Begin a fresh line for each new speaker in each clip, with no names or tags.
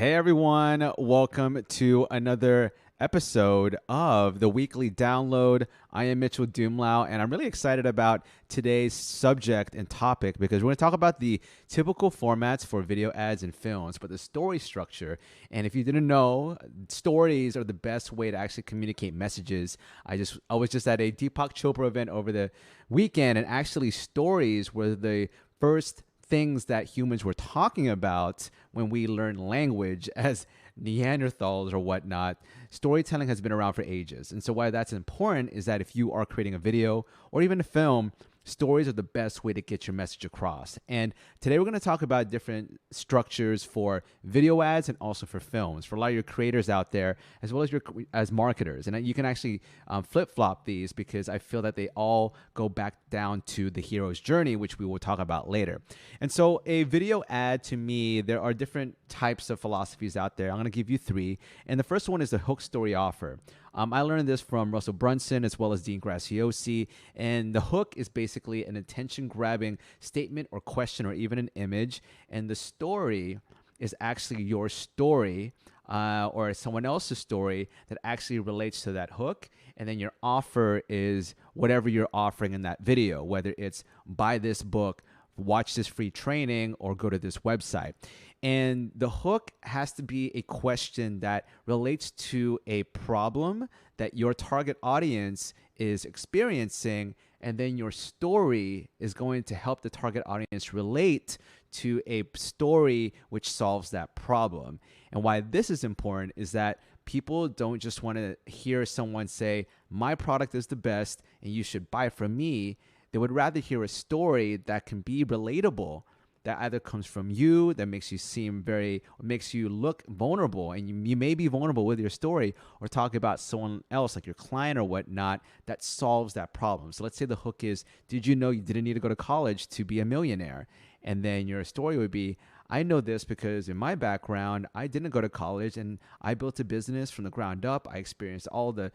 Hey everyone, welcome to another episode of the weekly download. I am Mitchel Dumlao, and I'm really excited about today's subject and topic because we're going to talk about the typical formats for video ads and films, but the story structure. And if you didn't know, stories are the best way to actually communicate messages. I was just at a Deepak Chopra event over the weekend, and actually stories were the first things that humans were talking about when we learned language as Neanderthals or whatnot. Storytelling has been around for ages. And so why that's important is that if you are creating a video or even a film, stories are the best way to get your message across. And today we're going to talk about different structures for video ads and also for films for a lot of your creators out there, as well as as marketers. And you can actually flip-flop these because I feel that they all go back down to the hero's journey, which we will talk about later. And so a video ad, to me, there are different types of philosophies out there. I'm going to give you three. And the first one is the hook story offer. I learned this from Russell Brunson as well as Dean Graziosi. And the hook is basically an attention-grabbing statement or question or even an image. And the story is actually your story or someone else's story that actually relates to that hook. And then your offer is whatever you're offering in that video, whether it's buy this book, watch this free training, or go to this website. And the hook has to be a question that relates to a problem that your target audience is experiencing. And then your story is going to help the target audience relate to a story which solves that problem. And why this is important is that people don't just want to hear someone say, my product is the best and you should buy from me. They would rather hear a story that can be relatable, that either comes from you, that makes you look vulnerable, and you may be vulnerable with your story, or talk about someone else like your client or whatnot that solves that problem. So let's say the hook is, did you know you didn't need to go to college to be a millionaire? And then your story would be, I know this because in my background, I didn't go to college and I built a business from the ground up. I experienced all the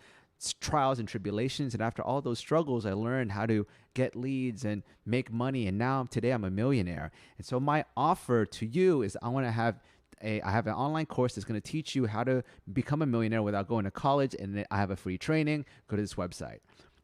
trials and tribulations, and after all those struggles I learned how to get leads and make money, and now today I'm a millionaire. And so my offer to you is I have an online course that's going to teach you how to become a millionaire without going to college, and I have a free training. Go to this website.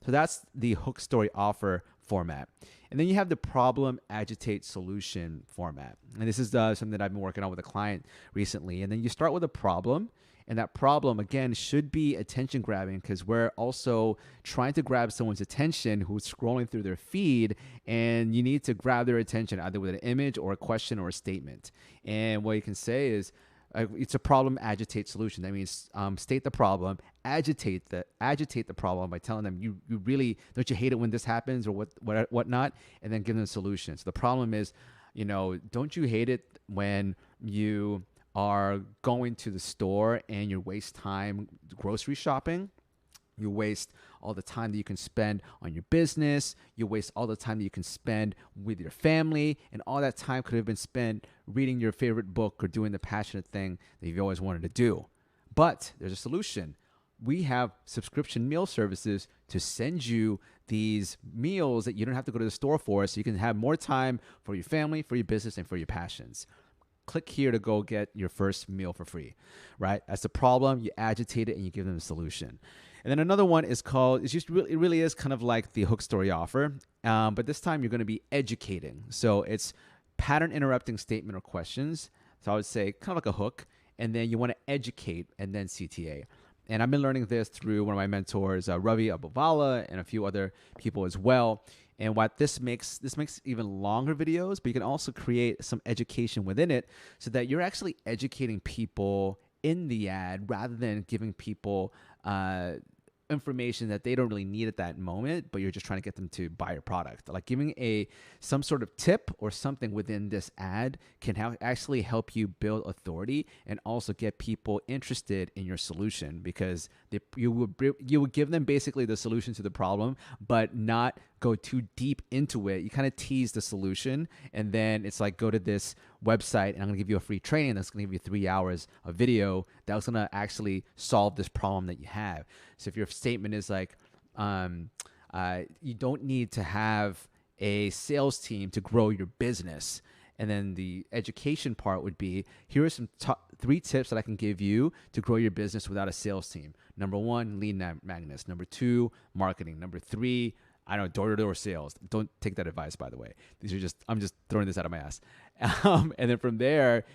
So that's the hook story offer format. And then you have the problem, agitate, solution format. And this is something that I've been working on with a client recently. And then you start with a problem. And that problem, again, should be attention grabbing because we're also trying to grab someone's attention who's scrolling through their feed, and you need to grab their attention either with an image or a question or a statement. And what you can say is, it's a problem, agitate, solution. That means state the problem, agitate the problem by telling them you really don't you hate it when this happens or whatnot, and then give them a solution. So the problem is, don't you hate it when you are going to the store and you waste time grocery shopping? You waste all the time that you can spend on your business. You waste all the time that you can spend with your family. And all that time could have been spent reading your favorite book or doing the passionate thing that you've always wanted to do. But there's a solution. We have subscription meal services to send you these meals that you don't have to go to the store for, so you can have more time for your family, for your business, and for your passions. Click here to go get your first meal for free, right? That's the problem. You agitate it and you give them a solution. And then another one is called, it really is kind of like the hook story offer, but this time you're going to be educating. So it's pattern interrupting statement or questions. So I would say kind of like a hook, and then you want to educate and then CTA. And I've been learning this through one of my mentors, Ravi Abuvala, and a few other people as well. And what this makes even longer videos, but you can also create some education within it so that you're actually educating people in the ad rather than giving people information that they don't really need at that moment, but you're just trying to get them to buy your product. Like giving some sort of tip or something within this ad can actually help you build authority and also get people interested in your solution, because you would give them basically the solution to the problem, but not go too deep into it. You kind of tease the solution, and then it's like, go to this website and I'm going to give you a free training that's going to give you 3 hours of video that's going to actually solve this problem that you have. So if your statement is like, you don't need to have a sales team to grow your business, And then the education part would be, here are some three tips that I can give you to grow your business without a sales team. Number one, lead magnets. Number two, marketing. Number three, I don't know, door-to-door sales. Don't take that advice, by the way. I'm just throwing this out of my ass. And then from there,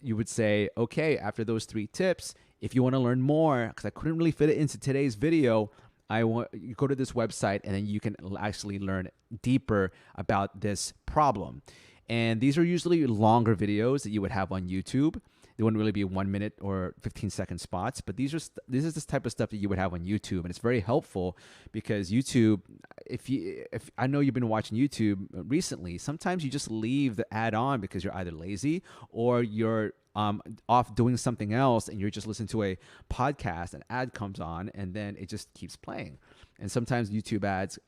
you would say, okay, after those three tips, if you want to learn more, because I couldn't really fit it into today's video, you go to this website and then you can actually learn deeper about this problem. And these are usually longer videos that you would have on YouTube. They wouldn't really be 1 minute or 15-second spots, but this is this type of stuff that you would have on YouTube, and it's very helpful because YouTube, if I know you've been watching YouTube recently, sometimes you just leave the ad on because you're either lazy or you're off doing something else and you're just listening to a podcast, an ad comes on, and then it just keeps playing. And sometimes YouTube ads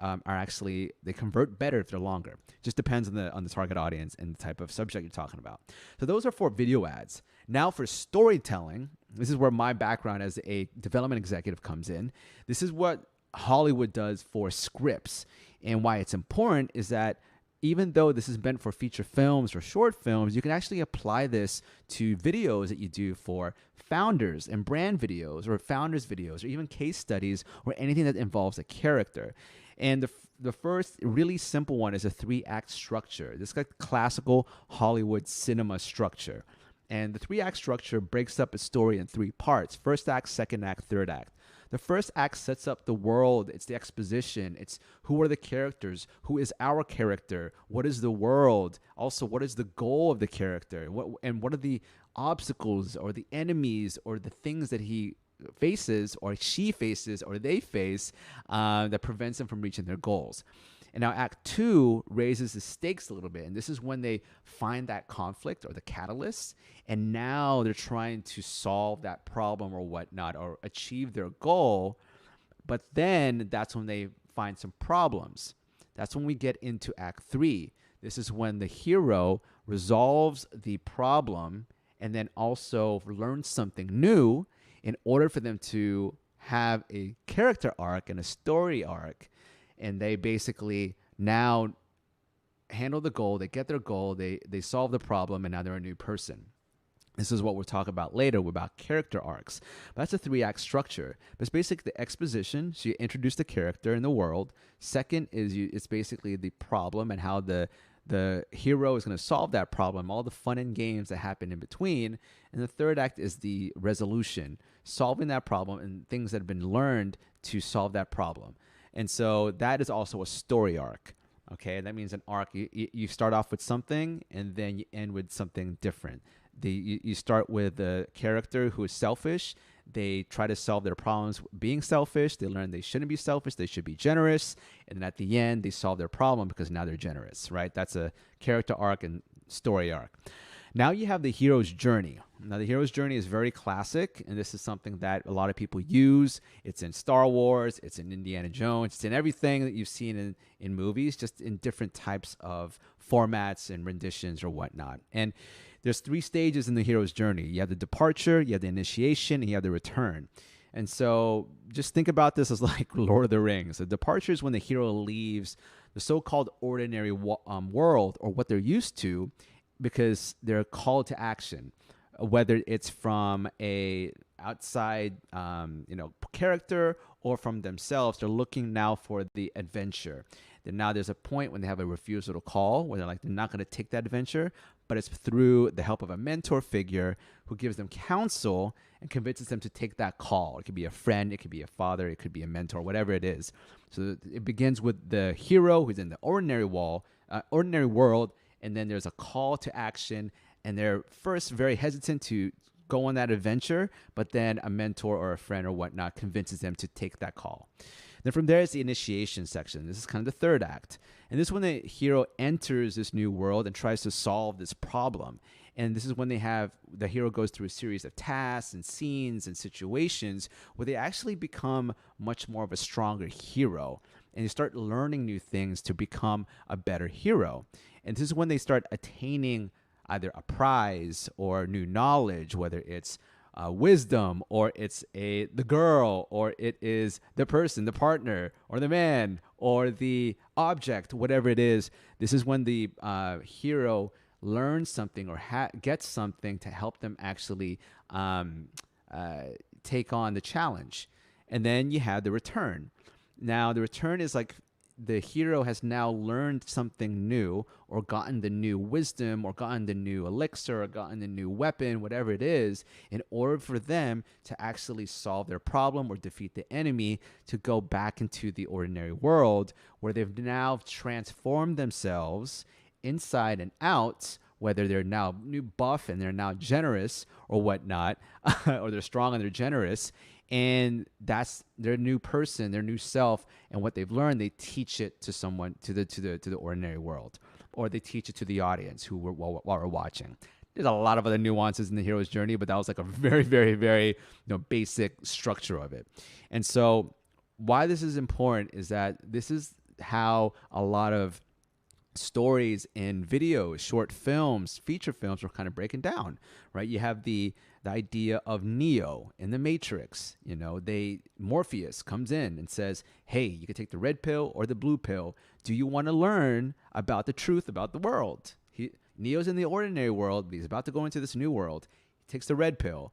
they convert better if they're longer. Just depends on the target audience and the type of subject you're talking about. So those are for video ads. Now for storytelling, this is where my background as a development executive comes in. This is what Hollywood does for scripts. And why it's important is that even though this is meant for feature films or short films, you can actually apply this to videos that you do for founders and brand videos or founders videos or even case studies or anything that involves a character. And the first really simple one is a 3-act structure. This is like classical Hollywood cinema structure. And the 3-act structure breaks up a story in 3 parts: first act, second act, third act. The first act sets up the world. It's the exposition. It's who are the characters? Who is our character? What is the world? Also, what is the goal of the character? What are the obstacles or the enemies or the things that he faces or she faces or they face that prevents them from reaching their goals? And now Act 2 raises the stakes a little bit. And this is when they find that conflict or the catalyst. And now they're trying to solve that problem or whatnot or achieve their goal. But then that's when they find some problems. That's when we get into Act 3. This is when the hero resolves the problem and then also learns something new in order for them to have a character arc and a story arc. And they basically now handle the goal, they get their goal, they solve the problem, and now they're a new person. This is what we'll talk about later about character arcs. But that's a 3-act structure. But it's basically the exposition, so you introduce the character in the world. Second is it's basically the problem and how the hero is going to solve that problem, all the fun and games that happen in between. And the third act is the resolution, solving that problem and things that have been learned to solve that problem. And so that is also a story arc. Okay, that means an arc. You start off with something and then you end with something different. You start with a character who is selfish. They try to solve their problems being selfish. They learn they shouldn't be selfish. They should be generous. And then at the end, they solve their problem because now they're generous, right? That's a character arc and story arc. Now you have the hero's journey. Now the hero's journey is very classic, and this is something that a lot of people use. It's in Star Wars, it's in Indiana Jones, it's in everything that you've seen in movies, just in different types of formats and renditions or whatnot. And there's 3 stages in the hero's journey. You have the departure, you have the initiation, and you have the return. And so just think about this as like Lord of the Rings. The departure is when the hero leaves the so-called ordinary world or what they're used to, because they're called to action, whether it's from a outside character or from themselves. They're looking now for the adventure. Then now there's a point when they have a refusal to call, where they're not going to take that adventure, but it's through the help of a mentor figure who gives them counsel and convinces them to take that call. It could be a friend, it could be a father, it could be a mentor, whatever it is. So it begins with the hero who's in the ordinary world, and then there's a call to action, and they're first very hesitant to go on that adventure, but then a mentor or a friend or whatnot convinces them to take that call. Then from there is the initiation section. This is kind of the third act. And this is when the hero enters this new world and tries to solve this problem. And this is when the hero goes through a series of tasks and scenes and situations where they actually become much more of a stronger hero. And you start learning new things to become a better hero. And this is when they start attaining either a prize or new knowledge, whether it's wisdom, or it's the girl, or it is the person, the partner, or the man, or the object, whatever it is. This is when the hero learn something or get something to help them actually take on the challenge. And then you have the return. Now, the return is like the hero has now learned something new or gotten the new wisdom or gotten the new elixir or gotten the new weapon, whatever it is, in order for them to actually solve their problem or defeat the enemy to go back into the ordinary world where they've now transformed themselves inside and out, whether they're now new buff and they're now generous or whatnot, or they're strong and they're generous. And that's their new person, their new self, and what they've learned. They teach it to someone, to the ordinary world, or they teach it to the audience while we're watching. There's a lot of other nuances in the hero's journey, but that was like a very, very, very basic structure of it. And so, why this is important is that this is how a lot of stories in videos, short films, feature films are kind of breaking down, right? You have the idea of Neo in the Matrix. Morpheus comes in and says, hey, you can take the red pill or the blue pill. Do you want to learn about the truth about the world? Neo's in the ordinary world, but he's about to go into this new world. He takes the red pill,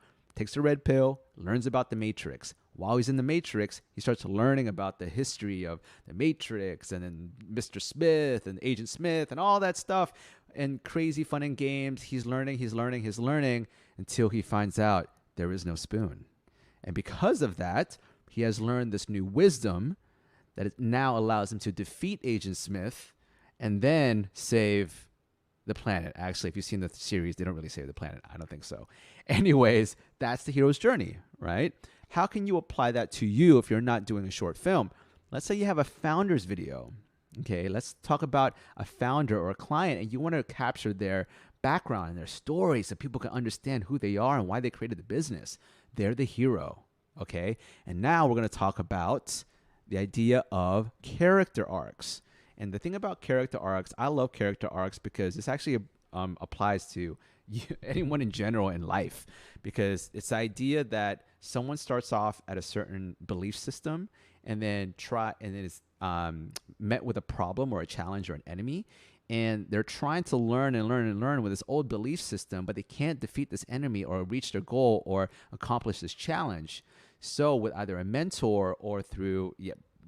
learns about the Matrix. While he's in the Matrix, he starts learning about the history of the Matrix and then Mr. Smith and Agent Smith and all that stuff and crazy fun and games. He's learning until he finds out there is no spoon. And because of that, he has learned this new wisdom that it now allows him to defeat Agent Smith and then save the planet. Actually, if you've seen the series, they don't really save the planet. I don't think so. Anyways, that's the hero's journey, right? How can you apply that to you if you're not doing a short film? Let's say you have a founder's video. Okay, let's talk about a founder or a client, and you want to capture their background and their story so people can understand who they are and why they created the business. They're the hero, okay? And now we're going to talk about the idea of character arcs. And the thing about character arcs, I love character arcs because this actually applies to anyone in general in life, because it's the idea that someone starts off at a certain belief system and then is met with a problem or a challenge or an enemy, and they're trying to learn with this old belief system, but they can't defeat this enemy or reach their goal or accomplish this challenge. So with either a mentor or through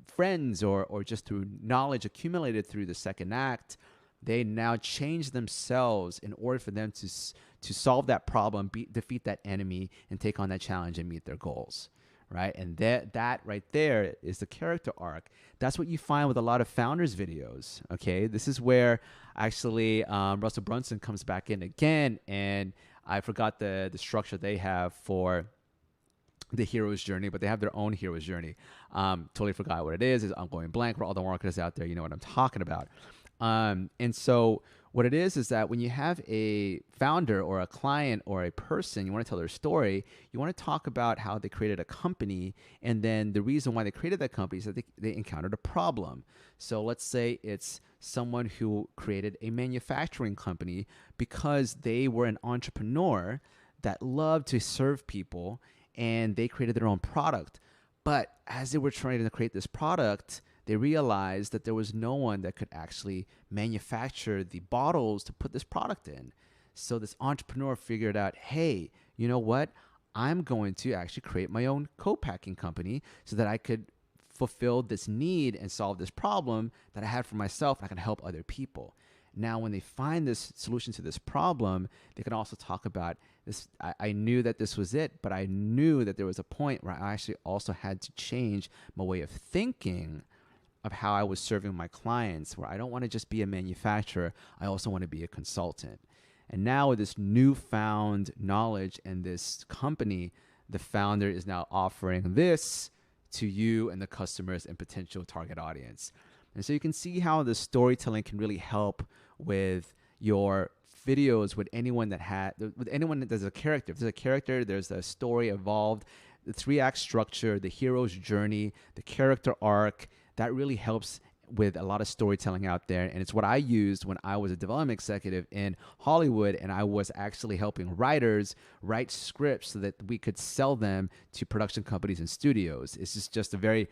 friends or just through knowledge accumulated through the second act, they now change themselves in order for them to solve that problem, defeat that enemy, and take on that challenge and meet their goals, right? And that right there is the character arc. That's what you find with a lot of founders' videos, okay? This is where actually Russell Brunson comes back in again, and I forgot the structure they have for the hero's journey, but they have their own hero's journey. Totally forgot what it is. I'm going blank. For all the marketers out there, you know what I'm talking about. And so what it is that when you have a founder or a client or a person, you want to tell their story, you want to talk about how they created a company, and then the reason why they created that company is that they encountered a problem. So let's say it's someone who created a manufacturing company because they were an entrepreneur that loved to serve people, and they created their own product. But as they were trying to create this product, they realized that there was no one that could actually manufacture the bottles to put this product in. So this entrepreneur figured out, hey, you know what? I'm going to actually create my own co-packing company so that I could fulfill this need and solve this problem that I had for myself, and I can help other people. Now, when they find this solution to this problem, they can also talk about this. I knew that this was it, but I knew that there was a point where I actually also had to change my way of thinking of how I was serving my clients, where I don't want to just be a manufacturer. I also want to be a consultant. And now with this newfound knowledge and this company, the founder is now offering this to you and the customers and potential target audience. And so you can see how the storytelling can really help with your videos with anyone that there's a character. If there's a character, there's a story involved, the 3-act structure, the hero's journey, the character arc. That really helps with a lot of storytelling out there. And it's what I used when I was a development executive in Hollywood, and I was actually helping writers write scripts so that we could sell them to production companies and studios. It's just a very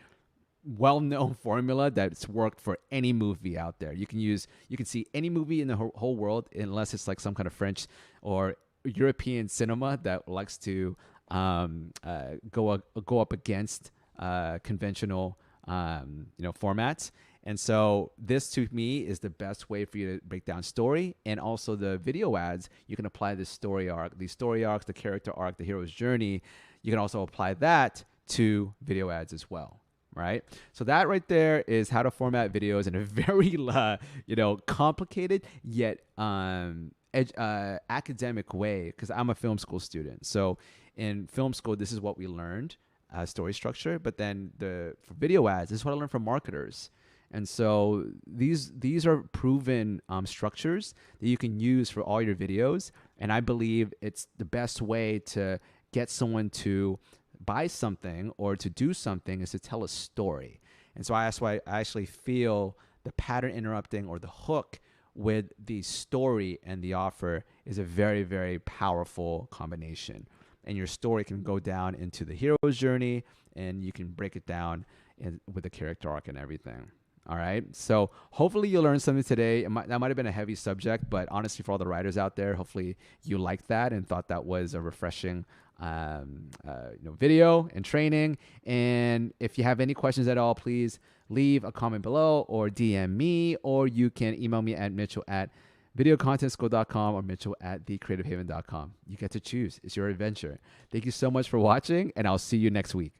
well-known formula that's worked for any movie out there. You can see any movie in the whole world, unless it's like some kind of French or European cinema that likes to go up against conventional formats. And so this to me is the best way for you to break down story. And also the video ads, you can apply this story arc, these story arcs, the character arc, the hero's journey. You can also apply that to video ads as well. Right. So that right there is how to format videos in a very, complicated yet academic way, because I'm a film school student. So in film school, this is what we learned, story structure. But then for video ads, this is what I learned from marketers. And so these are proven structures that you can use for all your videos. And I believe it's the best way to get someone to buy something or to do something is to tell a story. And so that's why I actually feel the pattern interrupting or the hook with the story and the offer is a very, very powerful combination. And your story can go down into the hero's journey, and you can break it down with the character arc and everything. All right. So hopefully you learned something today. That might have been a heavy subject, but honestly, for all the writers out there, hopefully you liked that and thought that was a refreshing video and training. And if you have any questions at all, please leave a comment below or DM me, or you can email me at mitchell@videocontentschool.com or mitchell@thecreativehaven.com. You get to choose. It's your adventure. Thank you so much for watching, and I'll see you next week.